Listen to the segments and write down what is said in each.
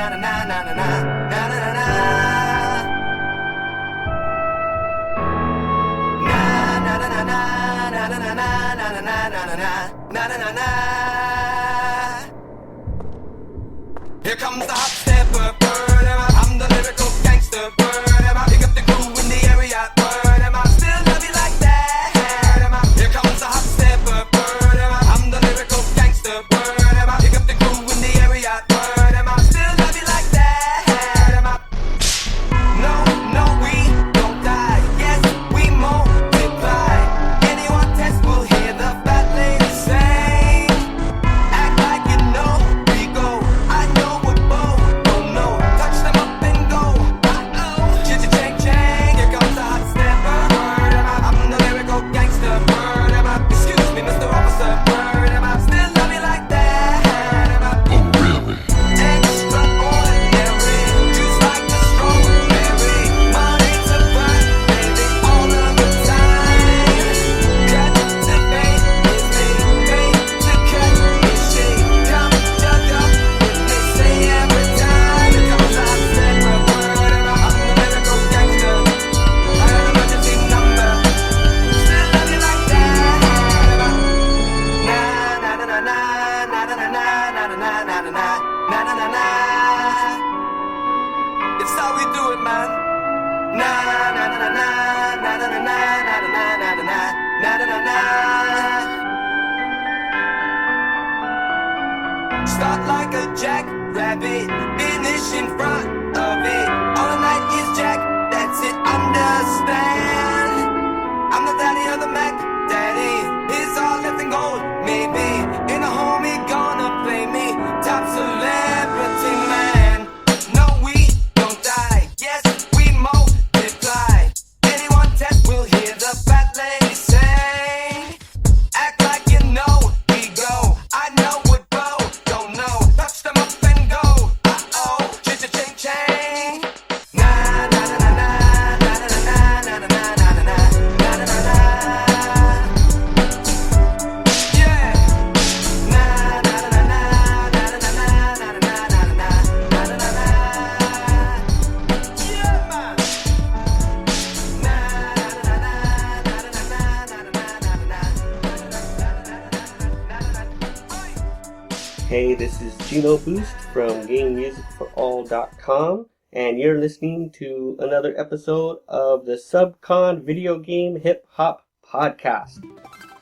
Here comes the hotstepper, I'm the lyrical gangster, pick up the groove in the area, still love you like that. Here comes the hotstepper, I'm the lyrical gangster, pick up the groove in the area, still love you like that. No, we don't die, yes, we multiply. Anyone test will hear the fat lady say, act like you know, we go, I know what bow, don't know, touch them up and go, uh-oh, chang, here comes the hotstepper, I'm the lyrical gangster, excuse me, Mr. Officer, still love you like that. Oh, really? Extraordinary, juice like the strawberry, money to burn, baby, all of the time. Captivate is me, pay to cut is she. Come jug up with me, say every time. Here comes the hotstepper, I'm the lyrical gangster. I have an emergency number, still love you like that. Na na na na na na na na na na na na na na na na. It's how we do it, man. Na na na na na na na na na na na na na na na. Start like a jackrabbit, finish in front of it. All night is Jack, that's it, understand. I'm the daddy of the Mac, daddy. It's all left and gold, maybe. In a home, he gonna play me. Top celebrity man. No, we don't die. Yes, we multiply. Anyone test will hear the fat lady say, act like you know, we go. I know what bow, don't know. Touch them up and go. Uh-oh, chang. Na na na na na na na na na na na na na na na. Yeah. Na na na na na na na na na na na na na na. Yeah, man. Na na na na na na na na. Hey, this is Gino Boost from GameMusicForAll.com, and you're listening to another episode of the SUBCON Video Game Hip Hop Podcast.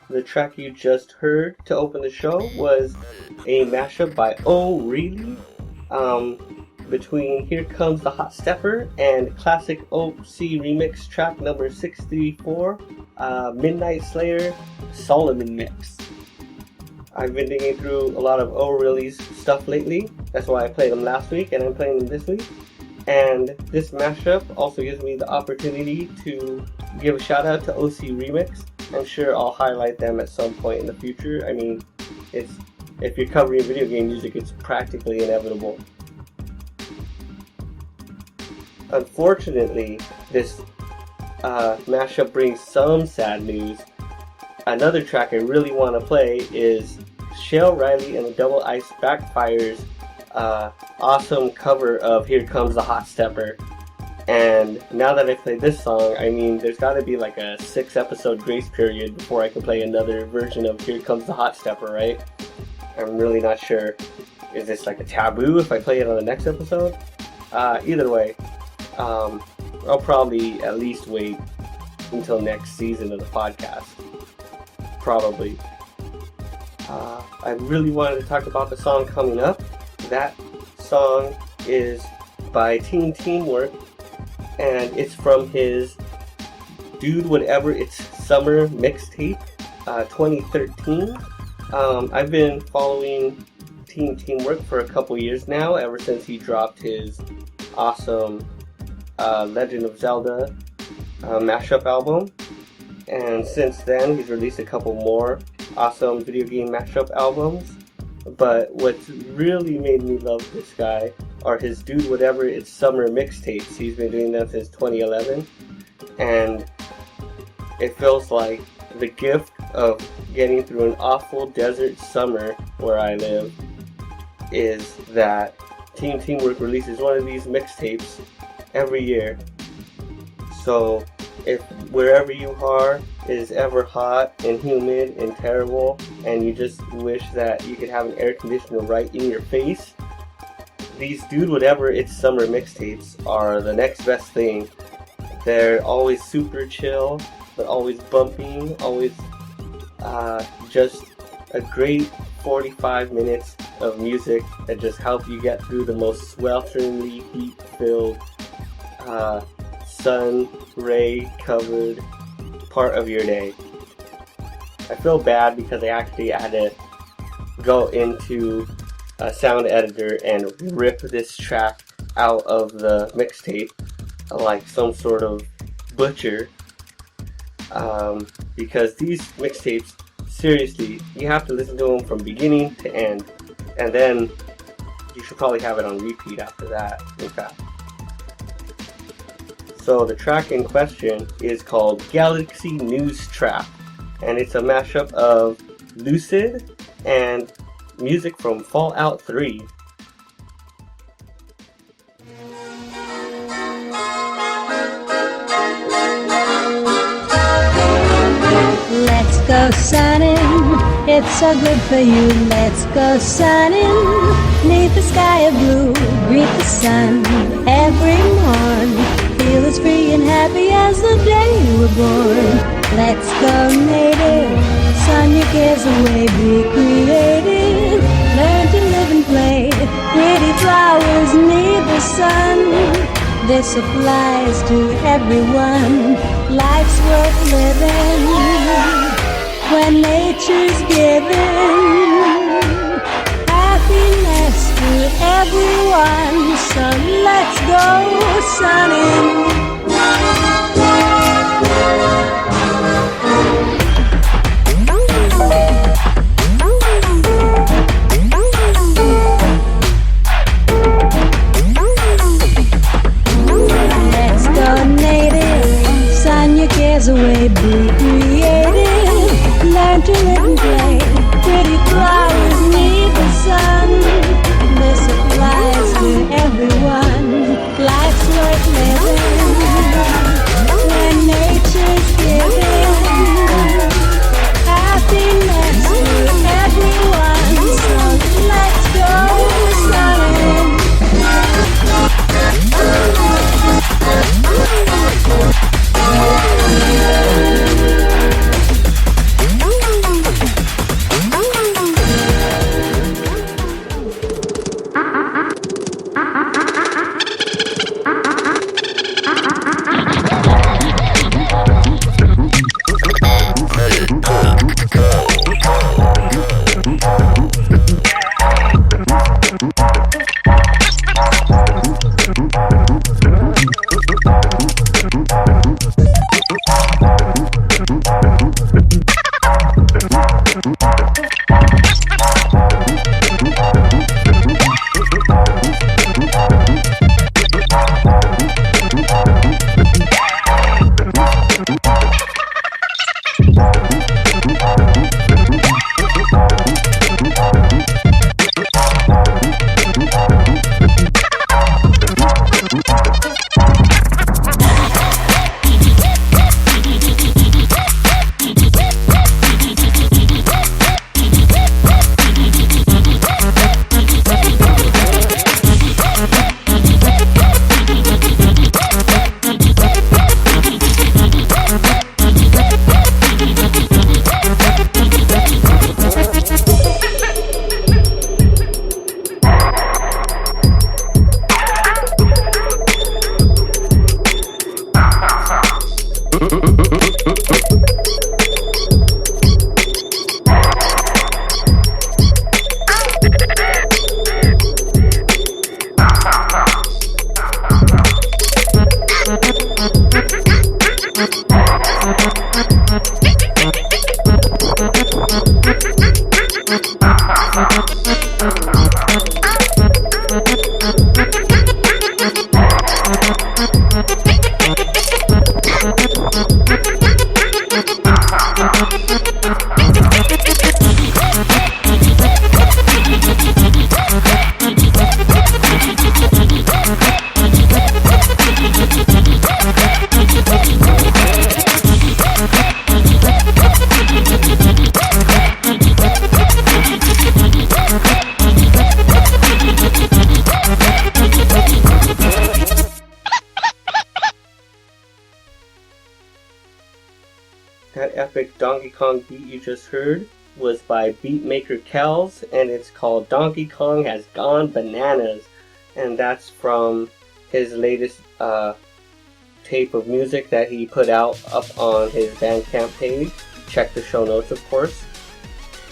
The track you just heard to open the show was a mashup by Oh Really? Between Here Comes the Hotstepper and classic OC remix track number 634, Midnight Slayer Solomon Mix. I've been digging through a lot of Oh Really's stuff lately. That's why I played them last week and I'm playing them this week. And this mashup also gives me the opportunity to give a shout out to OC Remix. I'm sure I'll highlight them at some point in the future. I mean, if you're covering video game music, it's practically inevitable. Unfortunately, this mashup brings some sad news. Another track I really want to play is Shale Riley and the Double Ice Backfire's awesome cover of Here Comes the Hotstepper. And now that I played this song, I mean, there's got to be like a 6-episode grace period before I can play another version of Here Comes the Hotstepper, right? I'm really not sure. Is this like a taboo if I play it on the next episode? Either way, I'll probably at least wait until next season of the podcast. Probably. I really wanted to talk about the song coming up. That song is by Team Teamwork, and it's from his Dude Whatever It's Summer mixtape, 2013. I've been following Team Teamwork for a couple years now, ever since he dropped his awesome Legend of Zelda mashup album. And since then, he's released a couple more awesome video game mashup albums. But what's really made me love this guy are his Dude Whatever It's Summer mixtapes. He's been doing them since 2011. And it feels like the gift of getting through an awful desert summer where I live is that Team Teamwork releases one of these mixtapes every year. So if wherever you are is ever hot and humid and terrible, and you just wish that you could have an air conditioner right in your face, these Dude Whatever It's Summer mixtapes are the next best thing. They're always super chill, but always bumping, always just a great 45 minutes of music that just help you get through the most swelteringly heat-filled, sun ray covered part of your day. I feel bad because I actually had to go into a sound editor and rip this track out of the mixtape like some sort of butcher, because these mixtapes, seriously, you have to listen to them from beginning to end, and then you should probably have it on repeat after that, in fact. So the track in question is called Galaxy News Trap, and it's a mashup of Lucid and music from Fallout 3. Let's go sunning, it's so good for you. Let's go sunning, neath the sky of blue. Greet the sun every morn. Feel as free and happy as the day you were born. Let's go native, sun your cares away. Be creative, learn to live and play. Pretty flowers need the sun. This applies to everyone. Life's worth living when nature's giving happiness to everyone. So let's go sunning. Let's go native, sun your cares away. Be creative, learn to live and play. Pretty flowers need the sun. This applies to everyone. Life's worth living when nature's giving happiness to everyone. So let's go sunning. epic Donkey Kong beat you just heard was by beatmaker Kells, and it's called Donkey Kong Has Gone Bananas, and that's from his latest tape of music that he put out up on his Bandcamp page. Check the show notes, of course.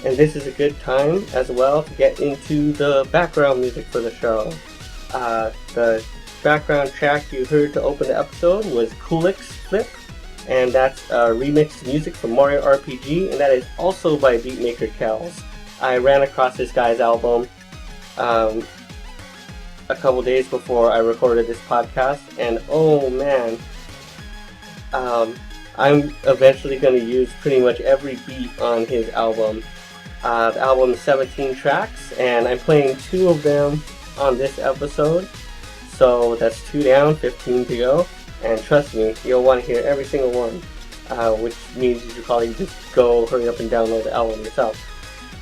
And this is a good time as well to get into the background music for the show. The background track you heard to open the episode was Coolix Flip, and that's remixed music from Mario RPG, and that is also by beatmaker Kells. I ran across this guy's album a couple days before I recorded this podcast, and oh man, I'm eventually going to use pretty much every beat on his album. The album is 17 tracks, and I'm playing 2 of them on this episode, so that's 2 down, 15 to go, and trust me, you'll want to hear every single one, which means you should probably just go hurry up and download the album yourself.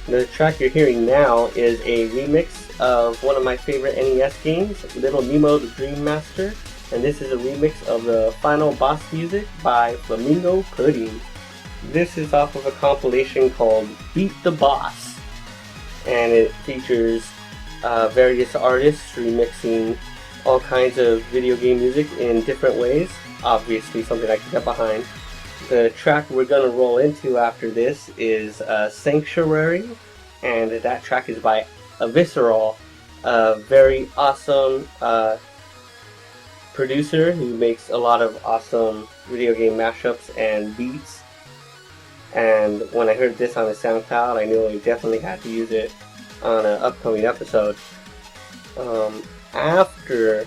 The track you're hearing now is a remix of one of my favorite NES games, Little Nemo the Dream Master, and this is a remix of the final boss music by Flamingo Pudding. This is off of a compilation called Beat the Boss, and it features various artists remixing all kinds of video game music in different ways, obviously something I can get behind. The track we're going to roll into after this is Sanctuary, and that track is by Visceral, a very awesome producer who makes a lot of awesome video game mashups and beats. And when I heard this on the SoundCloud, I knew I definitely had to use it on an upcoming episode. After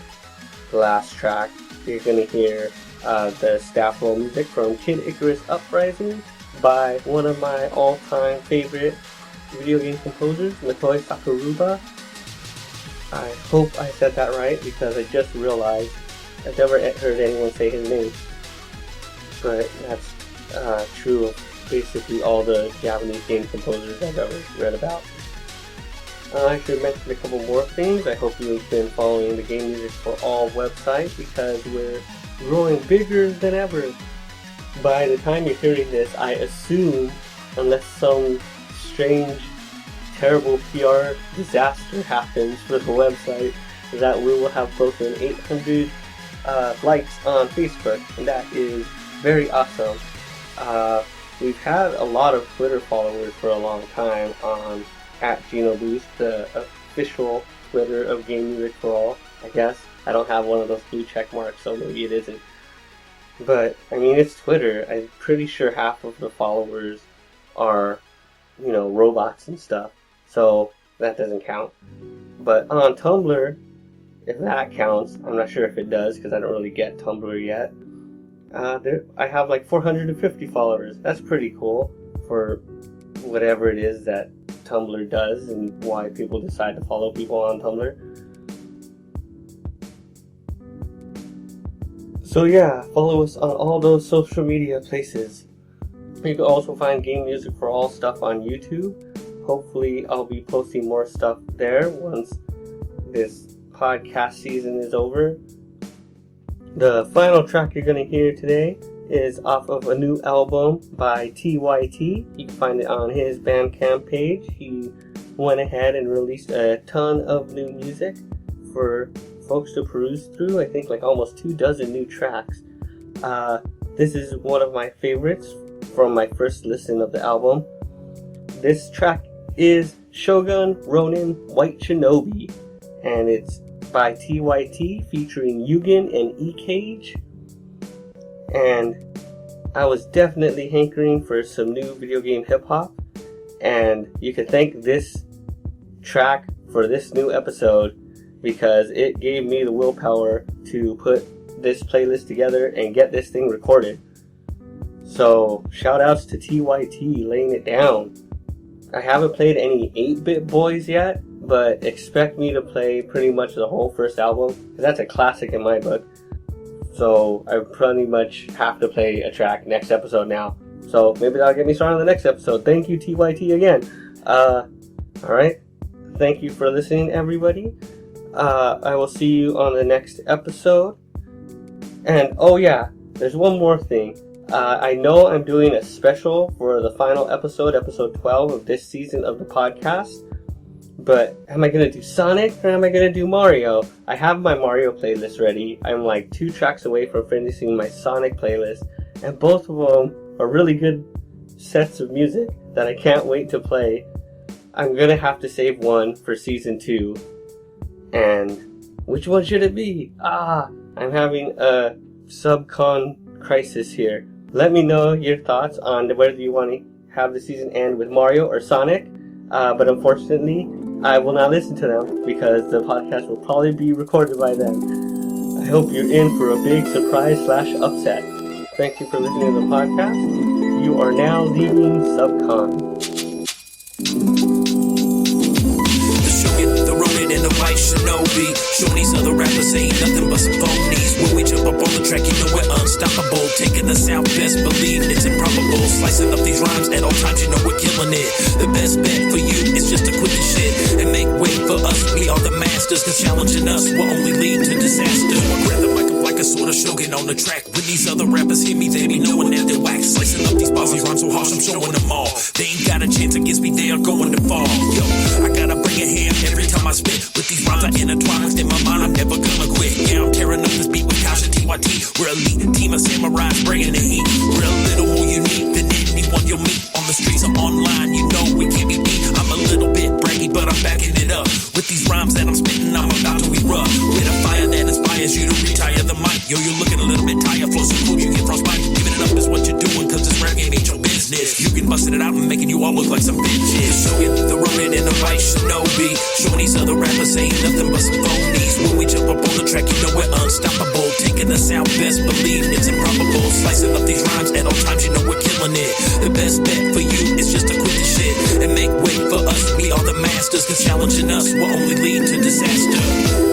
the last track, you're going to hear the staff roll music from Kid Icarus Uprising by one of my all-time favorite video game composers, Motoi Sakuruba. I hope I said that right because I just realized I've never heard anyone say his name. But that's true of basically all the Japanese game composers I've ever read about. I should mention a couple more things. I hope you've been following the Game Music for All website because we're growing bigger than ever. By the time you're hearing this, I assume, unless some strange, terrible PR disaster happens for the website, that we will have broken 800 likes on Facebook, and that is very awesome. We've had a lot of Twitter followers for a long time on @GenoBoost, the official Twitter of Game Music for All, I guess. I don't have one of those blue check marks, so maybe it isn't. But, I mean, it's Twitter. I'm pretty sure half of the followers are, robots and stuff. So, that doesn't count. But on Tumblr, if that counts, I'm not sure if it does, because I don't really get Tumblr yet. I have like 450 followers. That's pretty cool for whatever it is that Tumblr does and why people decide to follow people on Tumblr. So yeah, follow us on all those social media places. You can also find Game Music for All stuff on YouTube. Hopefully I'll be posting more stuff there once this podcast season is over. The final track you're going to hear today is off of a new album by TYT. You can find it on his Bandcamp page. He went ahead and released a ton of new music for folks to peruse through. I think like almost 24 new tracks. This is one of my favorites from my first listen of the album. This track is Shogun Ronin White Shinobi, and it's by TYT featuring Yugen and E-Cage. And I was definitely hankering for some new video game hip-hop, and you can thank this track for this new episode because it gave me the willpower to put this playlist together and get this thing recorded. So shout outs to TYT laying it down. I haven't played any 8-Bit Boys yet, but expect me to play pretty much the whole first album, because that's a classic in my book. So I pretty much have to play a track next episode now. So maybe that'll get me started on the next episode. Thank you, TYT, again. Alright. Thank you for listening, everybody. I will see you on the next episode. And, oh yeah, there's one more thing. I know I'm doing a special for the final episode, episode 12 of this season of the podcast. But am I going to do Sonic or am I going to do Mario? I have my Mario playlist ready. I'm like 2 tracks away from finishing my Sonic playlist. And both of them are really good sets of music that I can't wait to play. I'm going to have to save one for season 2. And which one should it be? I'm having a SUBCON crisis here. Let me know your thoughts on whether you want to have the season end with Mario or Sonic. But unfortunately, I will not listen to them because the podcast will probably be recorded by then. I hope you're in for a big surprise/upset. Thank you for listening to the podcast. You are now leaving SUBCON. The Ronin and the White Shinobi. Show these other rappers ain't nothing but some phonies. When we jump up on the track, you know we're unstoppable. Taking us out, best believe it's improbable. Slicing up these rhymes at all times, you know we're killing it. The best bet for you is just to quit the shit and make way for us. We are the masters, cause challenging us will only lead to disaster. I grab the mic up like a sort of shogun on the track. When these other rappers hear me, they be knowing that they're whack. Slicing up these bars, these rhymes so harsh, I'm showing them all. They ain't got a chance against me, they are going to fall. Yo, I gotta bring a hand every time I spit. With these rhymes I intertwine within my mind, I'm never gonna quit. Yeah, I'm tearing up this beat with caution, TYT. We're elite team of samurais bringing the heat. We're a little more unique than anyone you'll meet on the streets or online. You know we can't be beat. I'm a little bit braggy, but I'm backing it up. With these rhymes that I'm spitting, I'm about to erupt. With a fire that inspires you to retire the mic. Yo, you're looking a little bit tired, flow so cool you get frostbite. Giving it up is what you're doing, cause this rap game ain't your business. You can busting it out and making you all look like some bitches. Showing the Ronin and the White Shinobi. Showing these other rappers ain't nothing but some phonies. When we jump up on the track, you know we're unstoppable. Taking us out, best believe it's improbable. Slicing up these rhymes at all times, you know we're killing it. The best bet for you is just to quit the shit and make way for us. We are the masters, cause challenging us will only lead to disaster.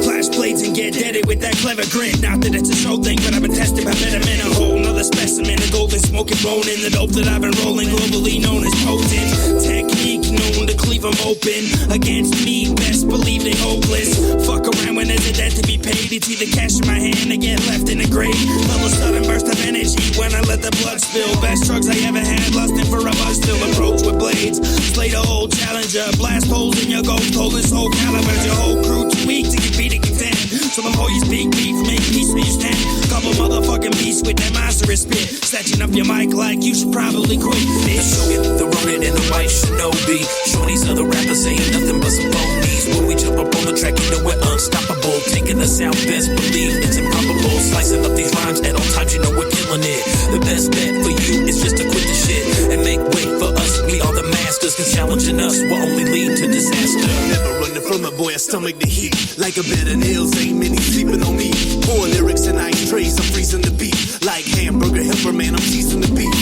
Clash blades and get deaded with that clever grit. Not that it's a show thing, but I've been tested by better men. A whole nother specimen, a golden smoking bone in the dope that I've been rolling, globally known as potent. Technique known to cleave them open. Against me, best believe they hopeless. Fuck around when there's a debt to be paid. It's either cash in my hand or get left in the grave. Feel a sudden burst of energy when I let the blood spill. Best drugs I ever had, lusting for a buzz. Still approach with blades, slay the old challenger. Blast holes in your ghost, hold this whole caliber. Your whole crew too weak to compete and contend. So before you speak beef, make peace with your stand. Couple motherfucking beasts with that monstrous spit. Snatching up your mic like you should probably quit, bitch. The Ronin and the White Shinobi. Showing these other rappers ain't nothing but some phonies. When we jump up on the track, you know we're unstoppable. Taking us out, best believe it's improbable. Slicing up these rhymes at all times, you know we're killing it. The best bet for you is just to quit the shit and make way for us. We are the masters, cause challenging us will only lead to disaster. Never running from it, boy, I stomach the heat. Like a bed of nails, ain't many sleeping on me. Poor lyrics and ice trays, I'm freezing the beat. Like hamburger helper, man, I'm teasing the beef.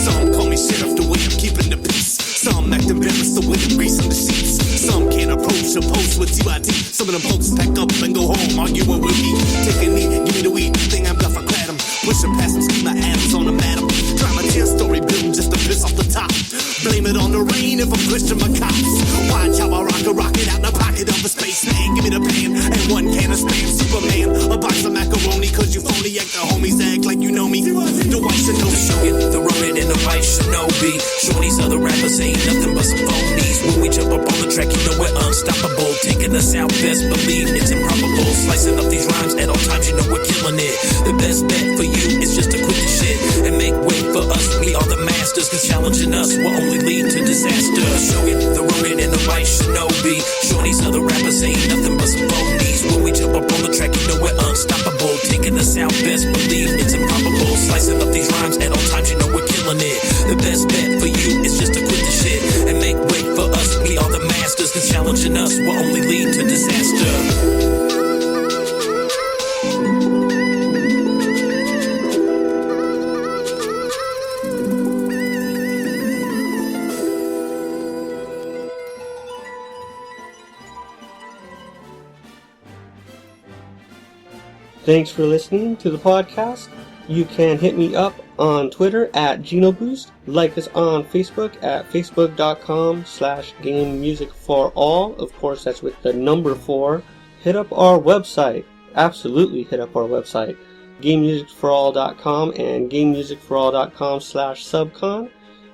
Some call me sheriff the way I'm keeping the peace. Some act embarrassed the way I'm greasing the sheets. Some can't approach a post with TYT. Some of them folks pack up and go home, arguing with me. Take a knee, give me the weed, thing I'm duff, I clad them. Pushing past them, skeet my atoms on the madam. Drive my 10-story building just to piss off the top. Blame it on the rain if I'm pushing my cops. Watch how I rock it out in the pocket of a spaceman. Give me the pan and one can of spam. Superman, a box of macaroni, cause you phony act the homies act like you know me. The White Shinobi. The Ronin and the White Shinobi. Showing these other rappers ain't nothing but some phonies. When we jump up on the track, you know we're unstoppable. Taking us out, best believe it's improbable. Slicing up these rhymes at all times, you know we're killing it. The best bet for you is just to quit the shit and make way for us. We are the masters, cause challenging us will only lead to disaster. Showing the Ronin and the White Shinobi. Showing these other rappers ain't nothing but some phonies. When we jump up on the track, you know we're unstoppable. Taking us out, best believe it's improbable. Slicing up these rhymes at all times, you know we're killing it. The best bet for you is just to quit the shit and make way for us. We are the masters, cause challenging us will only lead to disaster. Thanks for listening to the podcast. You can hit me up on Twitter at GenoBoost. Like us on Facebook at facebook.com/GameMusicForAll. Of course, that's with the number 4. Hit up our website. Absolutely hit up our website. GameMusicForAll.com and GameMusicForAll.com/SUBCON.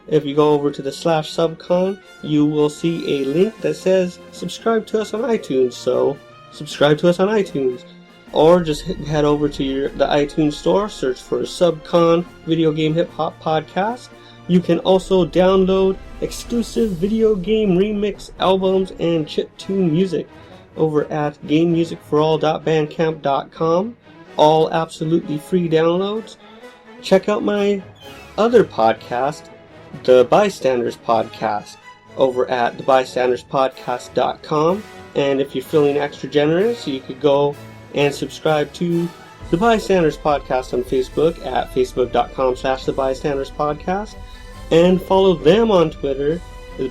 If you go over to the /SUBCON, you will see a link that says subscribe to us on iTunes. So subscribe to us on iTunes. Or just head over to the iTunes store, search for SUBCON Video Game Hip Hop Podcast. You can also download exclusive video game remix albums and chiptune music over at GameMusicForAll.bandcamp.com. All absolutely free downloads. Check out my other podcast, the Bystanders Podcast, over at thebystanderspodcast.com. And if you're feeling extra generous, you could go and subscribe to the Bystanders Podcast on Facebook at facebook.com/thebystanderspodcast. And follow them on Twitter,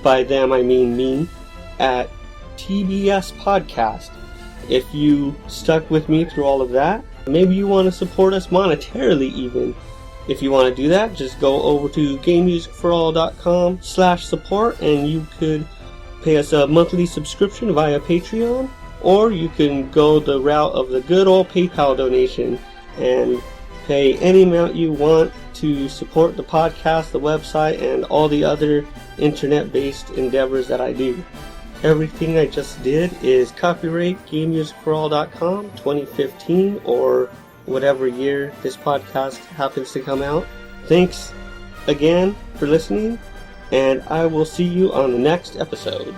by them I mean me, at TBS Podcast. If you stuck with me through all of that, maybe you want to support us monetarily even. If you want to do that, just go over to GameMusicForAll.com/support and you could pay us a monthly subscription via Patreon, or you can go the route of the good old PayPal donation and pay any amount you want to support the podcast, the website, and all the other internet-based endeavors that I do. Everything I just did is copyright GameMusicForAll.com 2015 or whatever year this podcast happens to come out. Thanks again for listening, and I will see you on the next episode.